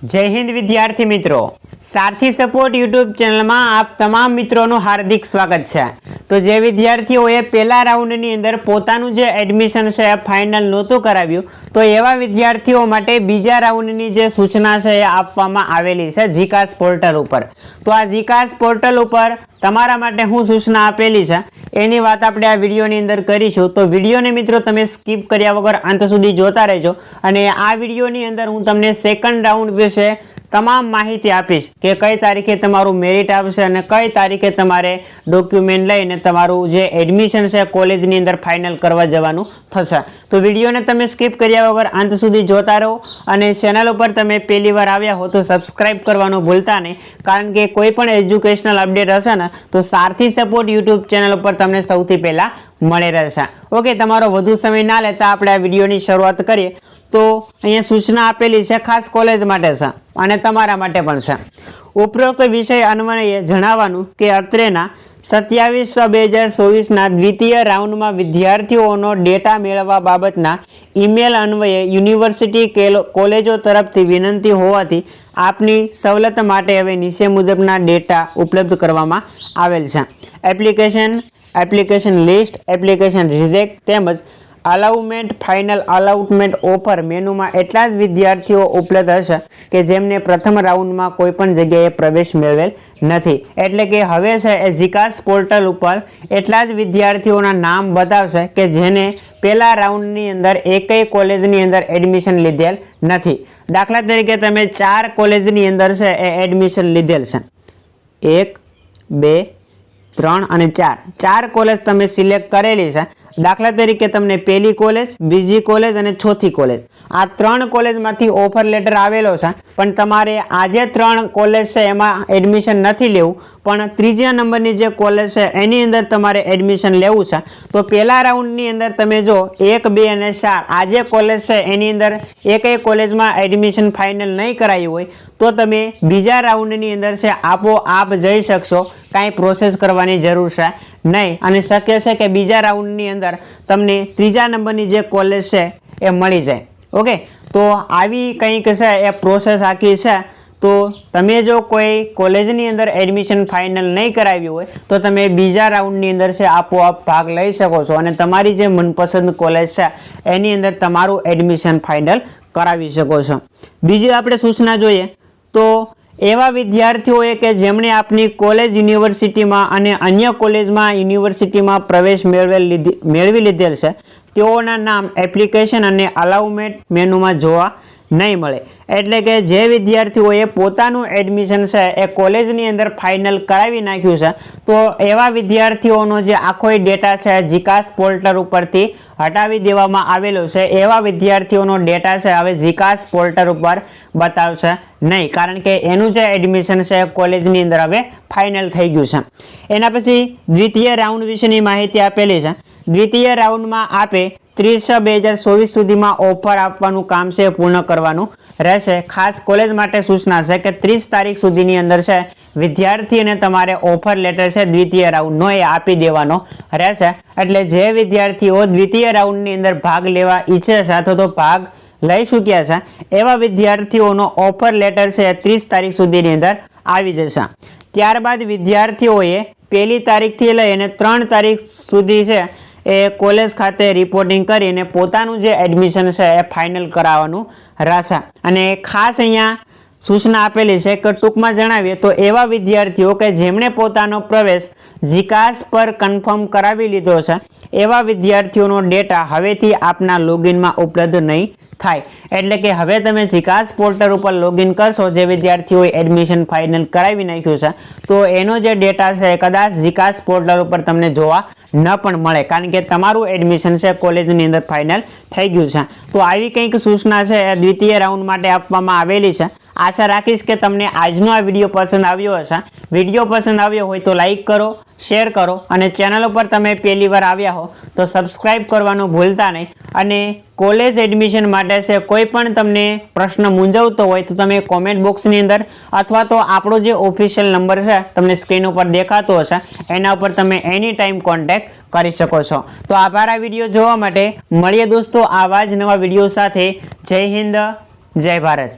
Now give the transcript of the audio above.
जय हिंद विद्यार्थी मित्रों, सारथी सपोर्ट यूट्यूब चैनल में आप तमाम मित्रों हार्दिक स्वागत है। तो जे विद्यार्थीओए पहला राउंडनी अंदर पोतानुं जे एडमिशन है फाइनल नहोतुं कराव्युं, तो एवा विद्यार्थीओ माटे बीजा राउंडनी जे सूचना है आपवामां आवेली छे जीकास पोर्टल पर। तो आ जीकास पोर्टल पर तमारा माटे हुं सूचना आपेली छे एनी वात आपणे आ विडियोनी अंदर करीशुं। तो विडियोने मित्रों तमे स्कीप कर्या वगर अंत सुधी जोता रहेजो अने आ विडियोनी अंदर हुं तमने सेकंड राउंड विषे तमाम माहिती आपीश के कई तारीखे तमारू मेरिट आवशे अने कई तारीखे तमारे डॉक्यूमेंट लईने तमारू जे एडमिशन छे कॉलेजनी अंदर फाइनल करवा जवानुं थशे। तो विडियोने तमे स्कीप कर्या वगर अंत सुधी जोता रहो अने चेनल पर तमे पहली वार आव्या हो तो सब्सक्राइब करवानुं भूलता नहीं, कारण के कोई पण एज्युकेशनल अपडेट हशे ने तो सारथी सपोर्ट यूट्यूब चेनल पर तमने सौथी पहेला मळी रहेशे। ओके, तमारो वधु समय ना लेता आपणे आ विडियोनी शरूआत करीए। तो अहींया सूचना आपेली छे खास कॉलेज माटे छे अने तमारा माटे पण छे। उपरोक्त विषय अन्वये जणाववानुं के अत्रेना 27/6/2024 ना द्वितीय राउंड में विद्यार्थीओनो डेटा मेळववा बाबतना ईमेल अन्वये यूनिवर्सिटी कॉलेजों तरफथी विनंती होवाथी आपनी सवलत माटे हवे नीचे मुजबना डेटा उपलब्ध करवामां आवेल छे। एप्लिकेशन लिस्ट, एप्लिकेशन रिजेक्ट तेमज allotment final allotment offer menu में एटला ज विद्यार्थीओ उपलब्ध हशे के जेमने प्रथम राउंड में कोईपण जग्याए प्रवेश मेळवेल नथी। एटले के हवे छे जीकास पोर्टल पर एटला ज विद्यार्थीओना नाम बतावशे के जेने पहला राउंडनी अंदर एकेय कॉलेजनी अंदर एडमिशन लीधेल नथी। दाखला तरीके तमे 4 कॉलेजनी अंदर छे एडमिशन लीधेल छे, 1, 2, 3 અને 4 कॉलेज तमे सिलेक्ट करेली छे। दाखला तरीके तमने पहली कॉलेज, बीजी कॉलेज अने चौथी कॉलेज आ 3 कॉलेज मांथी ऑफर लेटर आवेलो छे, पण तमारे आजे 3 कॉलेज छे एमां एडमिशन नथी लेवुं, पण त्रीजा नंबरनी जे कॉलेज छे एनी अंदर तमारे एडमिशन लेवुं छे। तो पहला राउंडनी अंदर तमे जो 1, 2 અને 4 आ जे कॉलेज छे एनी अंदर एकेय कॉलेजमां एडमिशन फाइनल नहीं करायुं होय तो तमे बीजा राउंडनी अंदर छे आपोआप जई शकशो, कांई प्रोसेस करवानी जरूर छे नहीं, अने शक्य छे के बीजा राउंडनी अंदर तमने त्रीजा नंबरनी जे कॉलेज छे ए मळी जाय। ओके, तो आवी कंईक छे ए प्रोसेस आखी छे। तो तमे जो कोई कॉलेजनी अंदर एडमिशन फाइनल नहीं कराव्युं होय तो तमे बीजा राउंडनी अंदर छे आपोआप भाग लई शको छो अने तमारी जे मनपसंद कॉलेज छे एनी अंदर तमारुं एडमिशन फाइनल करावी शको छो। बीजी आपणे सूचना जोईए तो एवा विद्यार्थीओए के जेमणे आपनी कॉलेज यूनिवर्सिटी में अने अन्य कॉलेज में यूनिवर्सिटी में प्रवेश मेळवी लीधेल छे तेओना नाम एप्लिकेशन अने अलाउमेंट मेनू में जोवा नहीं मळे। एटले के जे विद्यार्थीओए पोतानुं एडमिशन छे ए कॉलेजनी अंदर फाइनल करावी नाख्युं छे तो एवा विद्यार्थीओनो जे आखो डेटा छे जीकास पोर्टल उपरथी हटावी देवामां आवेलो छे। एवा विद्यार्थीओनो डेटा छे हवे जीकास पोर्टल पर बतावशे नहीं, कारण के एनुं जे एडमिशन छे कॉलेजनी अंदर हवे फाइनल थई गयुं छे। एना पछी द्वितीय राउंड विशेनी माहिती आपेली छे। द्वितीय राउंड में आपे 30/6/2024 सुधी में ऑफर आपवानुं काम छे पूर्ण करवानुं रहेशे। खास कॉलेज माटे सूचना छे के 30 तारीख सुधीनी अंदर छे विद्यार्थीने तमारे ऑफर लेटर छे द्वितीय राउंडनो ए आपी देवानो रहेशे। एटले जे विद्यार्थीओ द्वितीय राउंडनी अंदर भाग लेवा इच्छे छे अथवा तो भाग लई चूक्या छे एवा विद्यार्थीओनो ऑफर लेटर छे 30 तारीख सुधीनी अंदर आवी जशे। त्यारबाद विद्यार्थीओए 1 तारीखथी लईने 3 तारीख सुधी छे ए कॉलेज खाते रिपोर्टिंग करीने पोतानुं जे एडमिशन छे ए फाइनल कराववानुं रहेशे। अने खास अहींया सूचना आपेली छे के टूंकमां जणावीए तो एवा विद्यार्थीओ के जेमणे पोतानो प्रवेश जीकास पर कन्फर्म करावी लीधो छे एवा विद्यार्थीओनो डेटा हवेथी आपना लॉगिन में उपलब्ध नहीं थाय। एटले के हवे तमे जीकास पोर्टल पर लॉगिन करशो जे विद्यार्थीओए एडमिशन फाइनल करावी नाख्युं छे तो एनो जे डेटा छे कदाच जीकास पोर्टल पर तमने जोवा न पण मळे, कारण के तमारुं एडमिशन छे कॉलेजनी अंदर फाइनल थई गयुं छे। तो आवी कंईक सूचना छे द्वितीय राउंड माटे आपवामां आवेली छे। आशा राखीश के तमने आजनो आ विडियो पसंद आव्यो हशे। विडियो पसंद आव्यो होय तो लाइक करो, शेर करो अने चेनल पर तमे पहली वार आव्या हो तो सब्सक्राइब करवानुं भूलता नहीं। अने कॉलेज एडमिशन माटे छे कोई पण तमने प्रश्न मूंझवतो होय तो तमे कॉमेंट बॉक्सनी अंदर अथवा तो आपणो जे ऑफिशियल नंबर छे तमने स्क्रीन पर देखातो हशे एना पर तमे एनी टाइम कॉन्टेक्ट કરી શકો છો। તો આભાર આ વિડીયો જોવા માટે। મળીએ દોસ્તો આવા જ નવા વિડીયો સાથે। જય હિન્દ, જય ભારત।